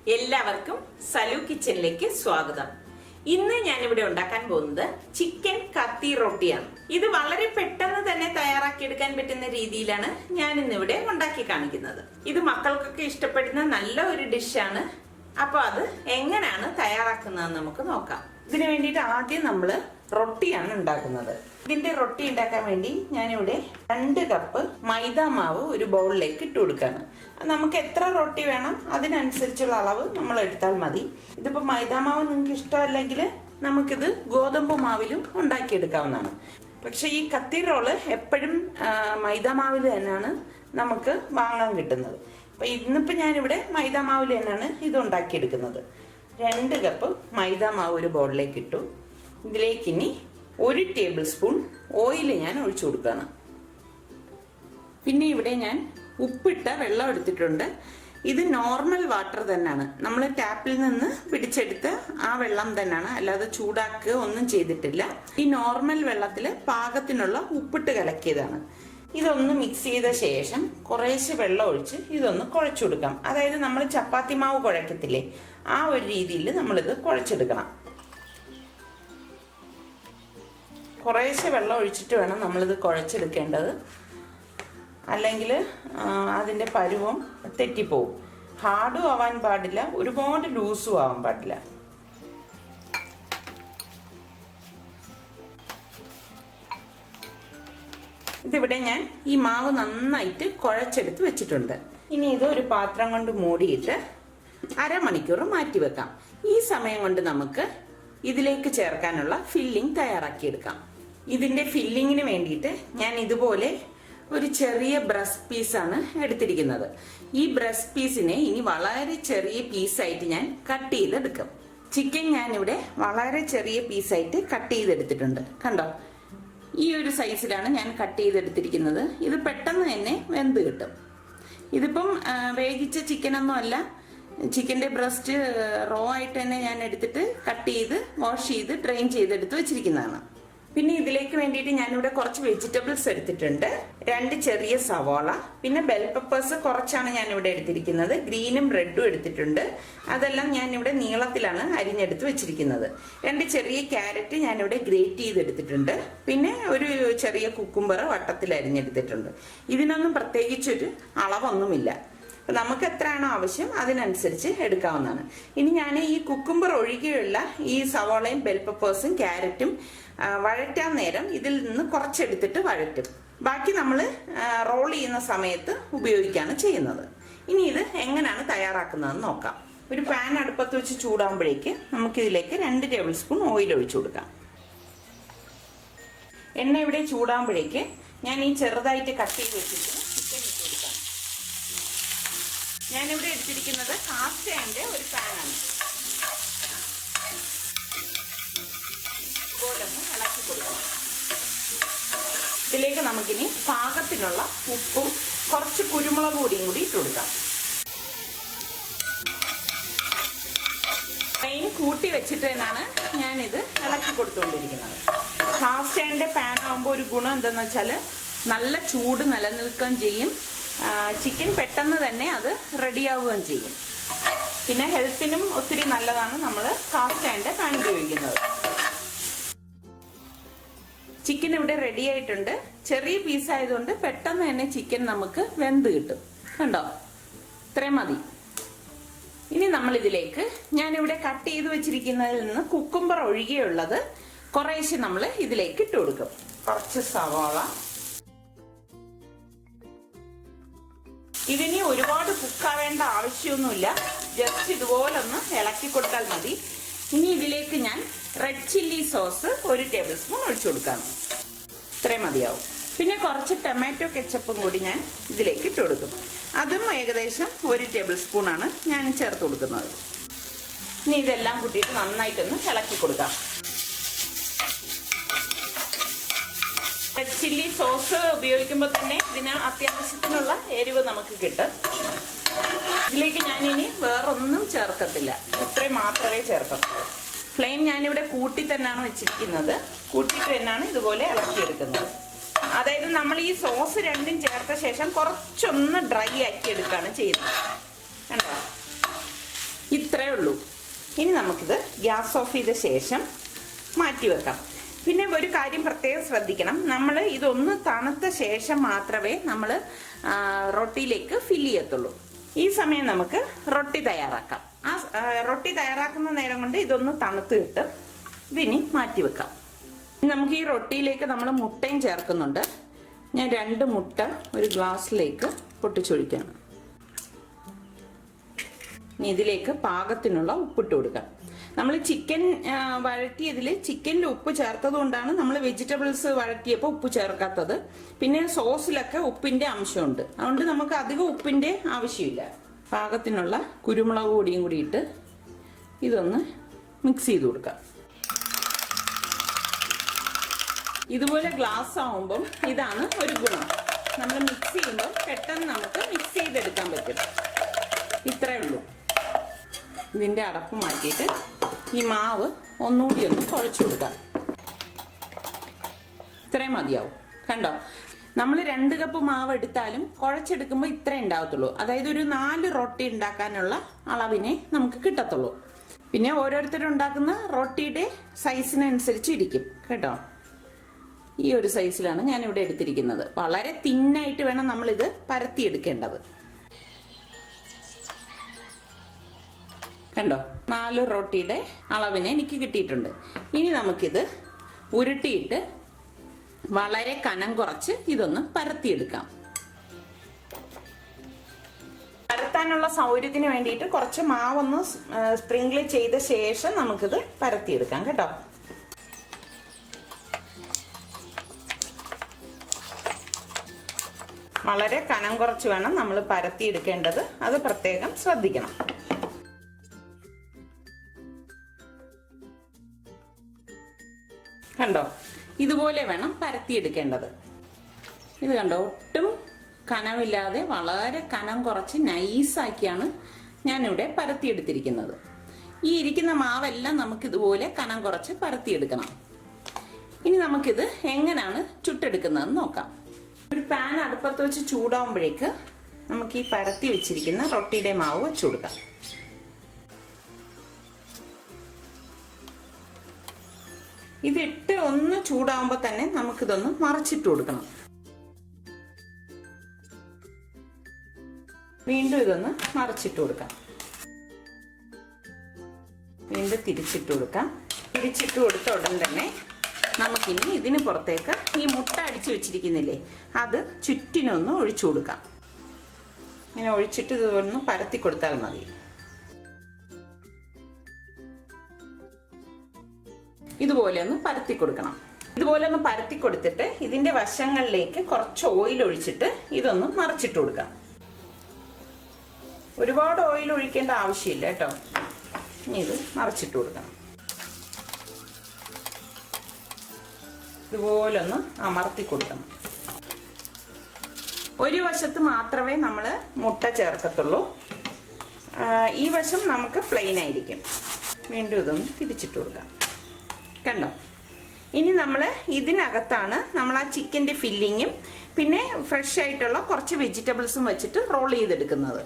എല്ലാവർക്കും സലു കിച്ചണിലേക്ക് സ്വാഗതം. ഇന്ന് ഞാൻ ഇവിടെ ഉണ്ടാക്കാൻ പോകുന്നത് ചിക്കൻ കത്തി റൊട്ടിയാണ്. ഇത് വളരെ പെട്ടെന്ന് തന്നെ തയ്യാറാക്കിയെടുക്കാൻ പറ്റുന്ന രീതിയിലാണ് ഞാൻ ഇന്നിവിടെ ഉണ്ടാക്കി കാണിക്കുന്നത്. ഇത് മക്കൾക്കൊക്കെ ഇഷ്ടപ്പെടുന്ന നല്ല ഒരു ഡിഷാണ്. അപ്പൊ അത് എങ്ങനെയാണ് തയ്യാറാക്കുന്നതെന്ന് നമുക്ക് നോക്കാം. ഇതിനു വേണ്ടിയിട്ട് ആദ്യം നമ്മള് റൊട്ടിയാണ് ഉണ്ടാക്കുന്നത്. ഇതിന്റെ റൊട്ടി ഉണ്ടാക്കാൻ വേണ്ടി ഞാനിവിടെ 2 കപ്പ് മൈദ മാവ് ഒരു ബൗളിലേക്ക് ഇട്ട് കൊടുക്കാണ്. നമുക്ക് എത്ര റൊട്ടി വേണം അതിനനുസരിച്ചുള്ള അളവ് നമ്മൾ എടുത്താൽ മതി. ഇതിപ്പോ മൈദ മാവ് നിങ്ങൾക്ക് ഇഷ്ടമല്ലെങ്കിൽ നമുക്കിത് ഗോതമ്പ് മാവിലും ഉണ്ടാക്കിയെടുക്കാവുന്നതാണ്. പക്ഷെ ഈ കത്തി റോള് എപ്പോഴും മൈദ മാവിൽ തന്നെയാണ് നമുക്ക് വാങ്ങാൻ കിട്ടുന്നത്. അപ്പൊ ഇന്നിപ്പോ ഞാനിവിടെ മൈദ മാവിൽ തന്നെയാണ് ഇത് ഉണ്ടാക്കിയെടുക്കുന്നത്. 2 കപ്പ് മൈദ മാവ് ഒരു ബൗളിലേക്ക് ഇട്ടു. ഇതിലേക്ക് ഇനി 1 ടേബിൾ സ്പൂൺ ഓയിൽ ഞാൻ ഒഴിച്ചു കൊടുക്കുകയാണ്. പിന്നെ ഇവിടെ ഞാൻ ഉപ്പിട്ട വെള്ളം എടുത്തിട്ടുണ്ട്. ഇത് നോർമൽ വാട്ടർ തന്നെയാണ്, നമ്മൾ ടാപ്പിൽ നിന്ന് പിടിച്ചെടുത്ത ആ വെള്ളം തന്നെയാണ്, അല്ലാതെ ചൂടാക്കുക ഒന്നും ചെയ്തിട്ടില്ല. ഈ നോർമൽ വെള്ളത്തിൽ പാകത്തിനുള്ള ഉപ്പിട്ട് കലക്കിയതാണ്. ഇതൊന്ന് മിക്സ് ചെയ്ത ശേഷം കുറേശ്ശെ വെള്ളം ഒഴിച്ച് ഇതൊന്ന് കുഴച്ചു കൊടുക്കാം. അതായത് നമ്മൾ ചപ്പാത്തി മാവ് കുഴക്കത്തില്ലേ, ആ ഒരു രീതിയിൽ നമ്മളിത് കുഴച്ചെടുക്കണം. കുറേശ്ശെ വെള്ളം ഒഴിച്ചിട്ട് വേണം നമ്മളിത് കുഴച്ചെടുക്കേണ്ടത്, അല്ലെങ്കിൽ അതിൻ്റെ പരുവം തെറ്റിപ്പോവും. ഹാർഡും ആവാൻ പാടില്ല, ഒരുപാട് ലൂസും ആവാൻ പാടില്ല. ഇതിവിടെ ഞാൻ ഈ മാവ് നന്നായിട്ട് കുഴച്ചെടുത്ത് വെച്ചിട്ടുണ്ട്. ഇനി ഇത് ഒരു പാത്രം കൊണ്ട് മൂടിയിട്ട് അരമണിക്കൂർ മാറ്റി വെക്കാം. ഈ സമയം കൊണ്ട് നമുക്ക് ഇതിലേക്ക് ചേർക്കാനുള്ള ഫില്ലിംഗ് തയ്യാറാക്കിയെടുക്കാം. ഇതിന്റെ ഫില്ലിങ്ങിന് വേണ്ടിയിട്ട് ഞാൻ ഇതുപോലെ ഒരു ചെറിയ ബ്രസ്റ്റ് പീസാണ് എടുത്തിരിക്കുന്നത്. ഈ ബ്രസ്റ്റ് പീസിനെ ഇനി വളരെ ചെറിയ പീസായിട്ട് ഞാൻ കട്ട് ചെയ്തെടുക്കും. ചിക്കൻ ഞാനിവിടെ വളരെ ചെറിയ പീസായിട്ട് കട്ട് ചെയ്തെടുത്തിട്ടുണ്ട്. കണ്ടോ, ഈ ഒരു സൈസിലാണ് ഞാൻ കട്ട് ചെയ്തെടുത്തിരിക്കുന്നത്. ഇത് പെട്ടെന്ന് തന്നെ വെന്ത് കിട്ടും. ഇതിപ്പം വേവിച്ച ചിക്കനൊന്നും അല്ല, ചിക്കൻ്റെ ബ്രസ്റ്റ് റോ ആയിട്ട് തന്നെ ഞാൻ എടുത്തിട്ട് കട്ട് ചെയ്ത് വാഷ് ചെയ്ത് ഡ്രെയിൻ ചെയ്തെടുത്ത് വെച്ചിരിക്കുന്നതാണ്. പിന്നെ ഇതിലേക്ക് വേണ്ടിയിട്ട് ഞാനിവിടെ കുറച്ച് വെജിറ്റബിൾസ് എടുത്തിട്ടുണ്ട്. 2 ചെറിയ സവാള, പിന്നെ ബെൽ പെപ്പേഴ്സ് കുറച്ചാണ് ഞാനിവിടെ എടുത്തിരിക്കുന്നത്. ഗ്രീനും റെഡും എടുത്തിട്ടുണ്ട്. അതെല്ലാം ഞാനിവിടെ നീളത്തിലാണ് അരിഞ്ഞെടുത്ത് വെച്ചിരിക്കുന്നത്. 2 ചെറിയ ക്യാരറ്റ് ഞാനിവിടെ ഗ്രേറ്റ് ചെയ്തെടുത്തിട്ടുണ്ട്. പിന്നെ ഒരു ചെറിയ കുക്കുംബർ വട്ടത്തിൽ അരിഞ്ഞെടുത്തിട്ടുണ്ട്. ഇതിനൊന്നും പ്രത്യേകിച്ചൊരു അളവൊന്നുമില്ല, നമുക്ക് എത്രയാണോ ആവശ്യം അതിനനുസരിച്ച് എടുക്കാവുന്നതാണ്. ഇനി ഞാൻ ഈ കുക്കുംബർ ഒഴികെയുള്ള ഈ സവാളയും ബെൽ പെപ്പേഴ്സും ക്യാരറ്റും വഴറ്റാൻ നേരം ഇതിൽ നിന്ന് കുറച്ചെടുത്തിട്ട് വഴറ്റും. ബാക്കി നമ്മൾ റോൾ ചെയ്യുന്ന സമയത്ത് ഉപയോഗിക്കുകയാണ് ചെയ്യുന്നത്. ഇനി ഇത് എങ്ങനെയാണ് തയ്യാറാക്കുന്നതെന്ന് നോക്കാം. ഒരു പാൻ അടുപ്പത്ത് വെച്ച് ചൂടാകുമ്പോഴേക്ക് നമുക്കിതിലേക്ക് 2 ടേബിൾ സ്പൂൺ ഓയിൽ ഒഴിച്ചു കൊടുക്കാം. എണ്ണ ഇവിടെ ചൂടാകുമ്പോഴേക്ക് ഞാൻ ഈ ചെറുതായിട്ട് കട്ട് ചെയ്ത് വെച്ചിട്ട് ചിക്കൻ ഇട്ട് കൊടുക്കാം. ഞാനിവിടെ എടുത്തിരിക്കുന്നത് കാസ്റ്റ് അയണിന്റെ ഒരു പാനാണ്. ഇതുപോലൊന്ന് ഇളക്കി കൊടുക്കണം. ഇതിലേക്ക് നമുക്കിനി പാകത്തിനുള്ള ഉപ്പും കുറച്ച് കുരുമുളക് പൊടിയും കൂടി ഇട്ട് കൊടുക്കാം. ഫ്ലെയിം കൂട്ടി വെച്ചിട്ട് തന്നെയാണ് ഞാനിത് ഇളക്കി കൊടുത്തുകൊണ്ടിരിക്കുന്നത്. കാസ്റ്റ് അയണിന്റെ പാൻ ആകുമ്പോൾ ഒരു ഗുണം എന്താണെന്ന് വെച്ചാൽ നല്ല ചൂട് നിലനിൽക്കുകയും ചെയ്യും, ചിക്കൻ പെട്ടെന്ന് തന്നെ അത് റെഡിയാവുകയും ചെയ്യും. പിന്നെ ഹെൽത്തിനും ഒത്തിരി നല്ലതാണ് നമ്മൾ കാസ്റ്റ് അയണിന്റെ പാൻ ഉപയോഗിക്കുന്നത്. ചിക്കൻ ഇവിടെ റെഡി ആയിട്ടുണ്ട്. ചെറിയ പീസ് ആയതുകൊണ്ട് പെട്ടെന്ന് തന്നെ ചിക്കൻ നമുക്ക് വെന്ത് കിട്ടും. കണ്ടോ, ഇത്രയും മതി. ഇനി നമ്മൾ ഇതിലേക്ക് ഞാനിവിടെ കട്ട് ചെയ്ത് വെച്ചിരിക്കുന്നതിൽ നിന്ന് കുക്കുംബർ ഒഴികെയുള്ളത് കുറേശ്ശെ നമ്മൾ ഇതിലേക്ക് ഇട്ട് കൊടുക്കും. കുറച്ച് സവാള. ഇതിനി ഒരുപാട് കുക്കാവേണ്ട ആവശ്യമൊന്നുമില്ല, ജസ്റ്റ് ഇതുപോലൊന്ന് ഇളക്കി കൊടുത്താൽ മതി. ഇനി ഇതിലേക്ക് ഞാൻ red chilli sauce 1 table spoon ഒഴിച്ചു കൊടുക്കാം. ഇത്രയും മതിയാവും. പിന്നെ കുറച്ച് ടൊമാറ്റോ കെച്ചപ്പും കൂടി ഞാൻ ഇതിലേക്ക് ഇട്ട് കൊടുക്കും. അതും ഏകദേശം 1 ടേബിൾ സ്പൂണാണ് ഞാൻ ചേർത്ത് കൊടുക്കുന്നത്. ഇനി ഇതെല്ലാം കൂട്ടിയിട്ട് നന്നായിട്ടൊന്ന് ഇളക്കി കൊടുക്കാം. റെഡ് ചില്ലി സോസ് ഉപയോഗിക്കുമ്പോൾ തന്നെ ഇതിന് അത്യാവശ്യത്തിനുള്ള എരിവ് നമുക്ക് കിട്ടും. ഇതിലേക്ക് ഞാനിനി വേറൊന്നും ചേർക്കത്തില്ല, ഇത്രയും മാത്രമേ ചേർക്കത്തുള്ളൂ. ഫ്ലെയിം ഞാനിവിടെ കൂട്ടി തന്നെയാണ് വെച്ചിരിക്കുന്നത്. കൂട്ടിയിട്ട് തന്നെയാണ് ഇതുപോലെ ഇളക്കിയെടുക്കുന്നത്. അതായത് നമ്മൾ ഈ സോസ് രണ്ടും ചേർത്ത ശേഷം കുറച്ചൊന്ന് ഡ്രൈ ആക്കി എടുക്കുകയാണ് ചെയ്യുന്നത്. കണ്ടോ, ഇത്രയേ ഉള്ളൂ. ഇനി നമുക്കിത് ഗ്യാസ് ഓഫ് ചെയ്ത ശേഷം മാറ്റി വെക്കാം. പിന്നെ ഒരു കാര്യം പ്രത്യേകം ശ്രദ്ധിക്കണം, നമ്മൾ ഇതൊന്ന് തണുത്ത ശേഷം മാത്രമേ നമ്മൾ റൊട്ടിയിലേക്ക് ഫില്ല് ചെയ്യത്തുള്ളൂ. ഈ സമയം നമുക്ക് റൊട്ടി തയ്യാറാക്കാം. ആ റൊട്ടി തയ്യാറാക്കുന്ന നേരം കൊണ്ട് ഇതൊന്ന് തണുത്ത് കിട്ടും. ഇതിനി മാറ്റി വെക്കാം. നമുക്ക് ഈ റൊട്ടിയിലേക്ക് നമ്മൾ മുട്ടയും ചേർക്കുന്നുണ്ട്. ഞാൻ 2 മുട്ട ഒരു ഗ്ലാസ്സിലേക്ക് പൊട്ടിച്ചൊഴിക്കുകയാണ്. ഇനി ഇതിലേക്ക് പാകത്തിനുള്ള ഉപ്പിട്ട് കൊടുക്കാം. നമ്മൾ ചിക്കൻ വഴറ്റിയതിൽ ചിക്കനിൽ ഉപ്പ് ചേർത്തത് കൊണ്ടാണ് നമ്മൾ വെജിറ്റബിൾസ് വഴറ്റിയപ്പോൾ ഉപ്പ് ചേർക്കാത്തത്. പിന്നെ സോസിലൊക്കെ ഉപ്പിന്റെ അംശമുണ്ട്, അതുകൊണ്ട് നമുക്ക് അധികം ഉപ്പിന്റെ ആവശ്യമില്ല. പാകത്തിനുള്ള കുരുമുളക് പൊടിയും കൂടി ഇട്ട് ഇതൊന്ന് മിക്സ് ചെയ്ത് കൊടുക്കാം. ഇതുപോലെ ഗ്ലാസ് ആവുമ്പം ഇതാണ് ഒരു ഗുണം, നമ്മൾ മിക്സ് ചെയ്യുമ്പോൾ പെട്ടെന്ന് നമുക്ക് മിക്സ് ചെയ്തെടുക്കാൻ പറ്റും. ഇത്രയേ ഉള്ളൂ. ഇതിന്റെ അടപ്പ് മാറ്റിയിട്ട് ഈ മാവ് ഒന്നുകൂടി ഒന്ന് കുഴച്ചു കൊടുക്കാം. ഇത്രയും മതിയാവും. കണ്ടോ, നമ്മൾ 2 കപ്പ് മാവ് എടുത്താലും കുഴച്ചെടുക്കുമ്പോൾ ഇത്രേ ഉണ്ടാവത്തുള്ളൂ. അതായത് ഒരു 4 റൊട്ടി ഉണ്ടാക്കാനുള്ള അളവിനെ നമുക്ക് കിട്ടത്തുള്ളൂ. പിന്നെ ഓരോരുത്തരും ഉണ്ടാക്കുന്ന റൊട്ടിയുടെ സൈസിനനുസരിച്ച് ഇരിക്കും കേട്ടോ. ഈ ഒരു സൈസിലാണ് ഞാൻ ഇവിടെ എടുത്തിരിക്കുന്നത്. വളരെ തിന്നായിട്ട് വേണം നമ്മളിത് പരത്തിയെടുക്കേണ്ടത്. കണ്ടോ, 4 റൊട്ടിയുടെ അളവിനെ എനിക്ക് കിട്ടിയിട്ടുണ്ട്. ഇനി നമുക്കിത് ഉരുട്ടിയിട്ട് വളരെ കനം കുറച്ച് ഇതൊന്ന് പരത്തിയെടുക്കാം. പരത്താനുള്ള സൗകര്യത്തിന് വേണ്ടിയിട്ട് കുറച്ച് മാവൊന്ന് സ്പ്രിങ്കിൾ ചെയ്ത ശേഷം നമുക്കിത് പരത്തിയെടുക്കാം കേട്ടോ. വളരെ കനം കുറച്ച് വേണം നമ്മൾ പരത്തിയെടുക്കേണ്ടത്, അത് പ്രത്യേകം ശ്രദ്ധിക്കണം. കണ്ടോ, ഇതുപോലെ വേണം പരത്തിയെടുക്കേണ്ടത്. ഇത് കണ്ടോ, ഒട്ടും കനമില്ലാതെ വളരെ കനം കുറച്ച് നൈസാക്കിയാണ് ഞാനിവിടെ പരത്തിയെടുത്തിരിക്കുന്നത്. ഈ ഇരിക്കുന്ന മാവെല്ലാം നമുക്ക് ഇതുപോലെ കനം കുറച്ച് പരത്തിയെടുക്കണം. ഇനി നമുക്കിത് എങ്ങനെയാണ് ചുട്ടെടുക്കുന്നതെന്ന് നോക്കാം. ഒരു പാൻ അടുപ്പത്ത് വെച്ച് ചൂടാവുമ്പോഴേക്ക് നമുക്ക് ഈ പരത്തി വെച്ചിരിക്കുന്ന റൊട്ടിയുടെ മാവ് വെച്ചു കൊടുക്കാം. ഇതിട്ട് ഒന്ന് ചൂടാവുമ്പോൾ തന്നെ നമുക്കിതൊന്ന് മറിച്ചിട്ട് കൊടുക്കണം. വീണ്ടും ഇതൊന്ന് മറിച്ചിട്ട് കൊടുക്കാം. വീണ്ടും തിരിച്ചിട്ട് കൊടുക്കാം. തിരിച്ചിട്ട് കൊടുത്ത ഉടൻ തന്നെ നമുക്കിനി ഇതിന് പുറത്തേക്ക് ഈ മുട്ട അടിച്ചു വെച്ചിരിക്കുന്നില്ലേ, അത് ചുറ്റിനൊന്ന് ഒഴിച്ചു കൊടുക്കാം. ഇങ്ങനെ ഒഴിച്ചിട്ട് ഇതൊന്ന് പരത്തി കൊടുത്താൽ മതി. ഇതുപോലെ ഒന്ന് പരത്തി കൊടുക്കണം. ഇതുപോലെ ഒന്ന് പരത്തി കൊടുത്തിട്ട് ഇതിന്റെ വശങ്ങളിലേക്ക് കുറച്ച് ഓയിൽ ഒഴിച്ചിട്ട് ഇതൊന്ന് മറിച്ചിട്ട് കൊടുക്കാം. ഒരുപാട് ഓയിൽ ഒഴിക്കേണ്ട ആവശ്യമില്ല കേട്ടോ. ഇനി ഇത് മറിച്ചിട്ട് കൊടുക്കണം. ഇതുപോലെ ഒന്ന് അമർത്തി കൊടുക്കണം. ഒരു വശത്ത് മാത്രമേ നമ്മൾ മുട്ട ചേർക്കത്തുള്ളൂ. ഈ വശം നമുക്ക് പ്ലെയിൻ ആയിരിക്കും. വീണ്ടും ഇതൊന്ന് തിരിച്ചിട്ട് കൊടുക്കാം. കണ്ടോ, ഇനി നമ്മൾ ഇതിനകത്താണ് നമ്മൾ ആ ചിക്കൻ്റെ ഫില്ലിങ്ങും പിന്നെ ഫ്രഷ് ആയിട്ടുള്ള കുറച്ച് വെജിറ്റബിൾസും വെച്ചിട്ട് റോൾ ചെയ്തെടുക്കുന്നത്.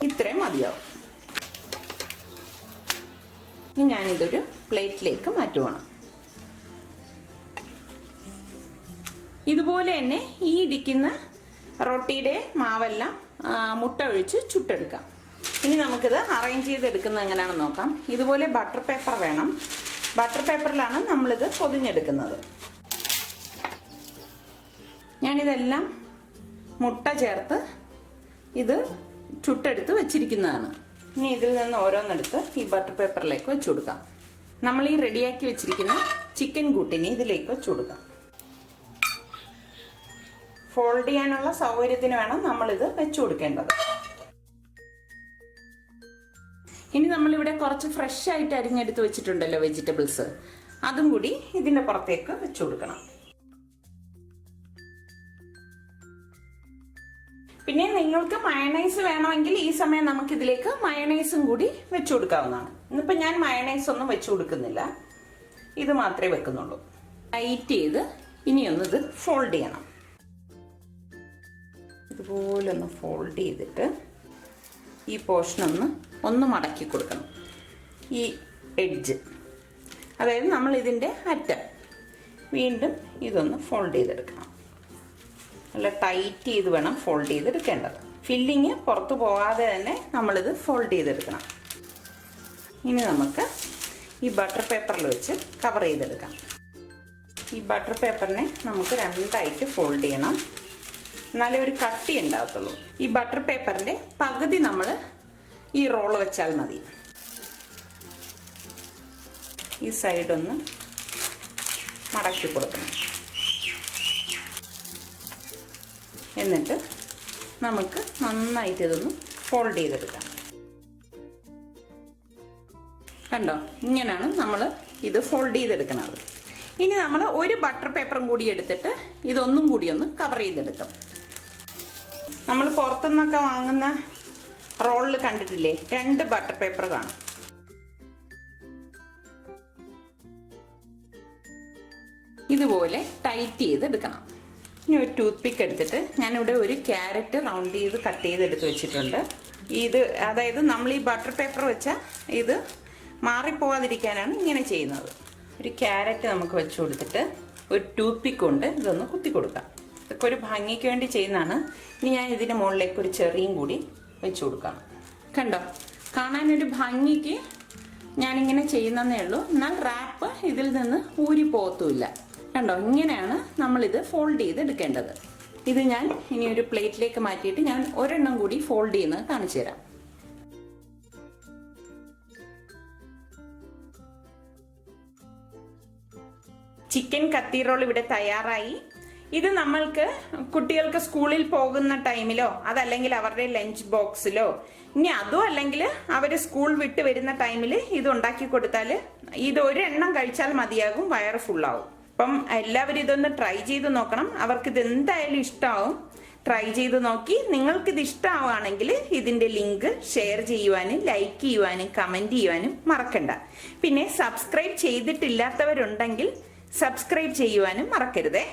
ഇത്രയും മതിയാവും. ഇനി ഞാനിതൊരു പ്ലേറ്റിലേക്ക് മാറ്റുവാണ്. ഇതുപോലെ തന്നെ ഈ ഇരിക്കുന്ന റൊട്ടിയുടെ മാവെല്ലാം മുട്ട ഒഴിച്ച് ചുട്ടെടുക്കാം. ഇനി നമുക്കിത് അറേഞ്ച് ചെയ്തെടുക്കുന്നത് എങ്ങനെയാണെന്ന് നോക്കാം. ഇതുപോലെ ബട്ടർ പേപ്പർ വേണം. ബട്ടർ പേപ്പറിലാണ് നമ്മളിത് പൊതിഞ്ഞെടുക്കുന്നത്. ഞാനിതെല്ലാം മുട്ട ചേർത്ത് ഇത് ചുട്ടെടുത്ത് വെച്ചിരിക്കുന്നതാണ്. ഇനി ഇതിൽ നിന്ന് ഓരോന്നെടുത്ത് ഈ ബട്ടർ പേപ്പറിലേക്ക് വെച്ചു കൊടുക്കാം. നമ്മൾ ഈ റെഡിയാക്കി വെച്ചിരിക്കുന്ന ചിക്കൻ കൂട്ടിനെ ഇതിലേക്ക് വെച്ചു കൊടുക്കാം. ഫോൾഡ് ചെയ്യാനുള്ള സൗകര്യത്തിന് വേണം നമ്മളിത് വെച്ചു കൊടുക്കേണ്ടത്. ഇനി നമ്മളിവിടെ കുറച്ച് ഫ്രഷ് ആയിട്ട് അരിഞ്ഞെടുത്ത് വെച്ചിട്ടുണ്ടല്ലോ വെജിറ്റബിൾസ്, അതും കൂടി ഇതിന്റെ പുറത്തേക്ക് വെച്ചു കൊടുക്കണം. പിന്നെ നിങ്ങൾക്ക് മയണൈസ് വേണമെങ്കിൽ ഈ സമയം നമുക്ക് ഇതിലേക്ക് മയണൈസും കൂടി വെച്ചു കൊടുക്കാവുന്നതാണ്. ഇന്നിപ്പോൾ ഞാൻ മയണൈസ് ഒന്നും വെച്ചു കൊടുക്കുന്നില്ല, ഇത് മാത്രമേ വെക്കുന്നുള്ളൂ. ടൈറ്റ് ചെയ്ത് ഇനിയൊന്ന് ഇത് ഫോൾഡ് ചെയ്യണം. ഇതുപോലെ ഒന്ന് ഫോൾഡ് ചെയ്തിട്ട് ഈ പോർഷൻ ഒന്ന് മടക്കി കൊടുക്കണം. ഈ എഡ്ജ്, അതായത് നമ്മൾ ഇതിൻ്റെ അറ്റം വീണ്ടും ഇതൊന്ന് ഫോൾഡ് ചെയ്തെടുക്കണം. നല്ല ടൈറ്റ് ചെയ്ത് വേണം ഫോൾഡ് ചെയ്തെടുക്കേണ്ടത്. ഫില്ലിങ് പുറത്തു പോകാതെ തന്നെ നമ്മളിത് ഫോൾഡ് ചെയ്തെടുക്കണം. ഇനി നമുക്ക് ഈ ബട്ടർ പേപ്പറിൽ വെച്ച് കവർ ചെയ്തെടുക്കാം. ഈ ബട്ടർ പേപ്പറിനെ നമുക്ക് രണ്ടായിട്ട് ഫോൾഡ് ചെയ്യണം, എന്നാലേ ഒരു കട്ടി ഉണ്ടാകത്തുള്ളൂ. ഈ ബട്ടർ പേപ്പറിൻ്റെ പകുതി നമ്മൾ ഈ റോള് വെച്ചാൽ മതി. ഈ സൈഡൊന്ന് മടക്കി കൊടുക്കണം. എന്നിട്ട് നമുക്ക് നന്നായിട്ട് ഇതൊന്ന് ഫോൾഡ് ചെയ്തെടുക്കാം. കണ്ടോ, ഇങ്ങനെയാണ് നമ്മൾ ഇത് ഫോൾഡ് ചെയ്തെടുക്കുന്നത്. ഇനി നമ്മൾ ഒരു ബട്ടർ പേപ്പറും കൂടി എടുത്തിട്ട് ഇതൊന്നും കൂടി ഒന്ന് കവർ ചെയ്തെടുക്കും. നമ്മൾ പുറത്തുനിന്നൊക്കെ വാങ്ങുന്ന റോളിൽ കണ്ടിട്ടില്ലേ, 2 ബട്ടർ പേപ്പർ കാണും. ഇതുപോലെ ടൈറ്റ് ചെയ്തെടുക്കണം. ഇനി ഒരു ടൂത്ത് പിക്ക് എടുത്തിട്ട് ഞാനിവിടെ ഒരു ക്യാരറ്റ് റൗണ്ട് ചെയ്ത് കട്ട് ചെയ്തെടുത്ത് വെച്ചിട്ടുണ്ട്. ഇത് അതായത് നമ്മൾ ഈ ബട്ടർ പേപ്പർ വെച്ചാൽ ഇത് മാറിപ്പോകാതിരിക്കാനാണ് ഇങ്ങനെ ചെയ്യുന്നത്. ഒരു ക്യാരറ്റ് നമുക്ക് വെച്ച് കൊടുത്തിട്ട് ഒരു ടൂത്ത് പിക്ക് കൊണ്ട് ഇതൊന്ന് കുത്തി കൊടുക്കാം. ഇതൊക്കെ ഒരു ഭംഗിക്ക് വേണ്ടി ചെയ്യുന്നതാണ്. ഇനി ഞാൻ ഇതിൻ്റെ മുകളിലേക്ക് ഒരു ചെറിയും കൂടി വെച്ച് കൊടുക്കാം. കണ്ടോ, കാണാനൊരു ഭംഗിക്ക് ഞാനിങ്ങനെ ചെയ്യുന്നതേ ഉള്ളൂ, എന്നാൽ റാപ്പ് ഇതിൽ നിന്ന് ഊരി പോകത്തുമില്ല. കണ്ടോ, ഇങ്ങനെയാണ് നമ്മളിത് ഫോൾഡ് ചെയ്ത് എടുക്കേണ്ടത്. ഇത് ഞാൻ ഇനി ഒരു പ്ലേറ്റിലേക്ക് മാറ്റിയിട്ട് ഞാൻ ഒരെണ്ണം കൂടി ഫോൾഡ് ചെയ്യുന്നത് കാണിച്ചു തരാം. ചിക്കൻ കത്തി റോൾ ഇവിടെ തയ്യാറായി. ഇത് നമ്മൾക്ക് കുട്ടികൾക്ക് സ്കൂളിൽ പോകുന്ന ടൈമിലോ അതല്ലെങ്കിൽ അവരുടെ ലഞ്ച് ബോക്സിലോ, ഇനി അതും അല്ലെങ്കിൽ അവർ സ്കൂൾ വിട്ട് വരുന്ന ടൈമിൽ ഇത് ഉണ്ടാക്കി കൊടുത്താൽ ഇത് ഒരെണ്ണം കഴിച്ചാൽ മതിയാകും, വയറ് ഫുള്ളാവും. അപ്പം എല്ലാവരും ഇതൊന്ന് ട്രൈ ചെയ്ത് നോക്കണം. അവർക്കിത് എന്തായാലും ഇഷ്ടമാവും. ട്രൈ ചെയ്ത് നോക്കി നിങ്ങൾക്കിത് ഇഷ്ടമാവുകയാണെങ്കിൽ ഇതിൻ്റെ ലിങ്ക് ഷെയർ ചെയ്യുവാനും ലൈക്ക് ചെയ്യുവാനും കമൻറ്റ് ചെയ്യുവാനും മറക്കണ്ട. പിന്നെ സബ്സ്ക്രൈബ് ചെയ്തിട്ടില്ലാത്തവരുണ്ടെങ്കിൽ സബ്സ്ക്രൈബ് ചെയ്യുവാനും മറക്കരുതേ.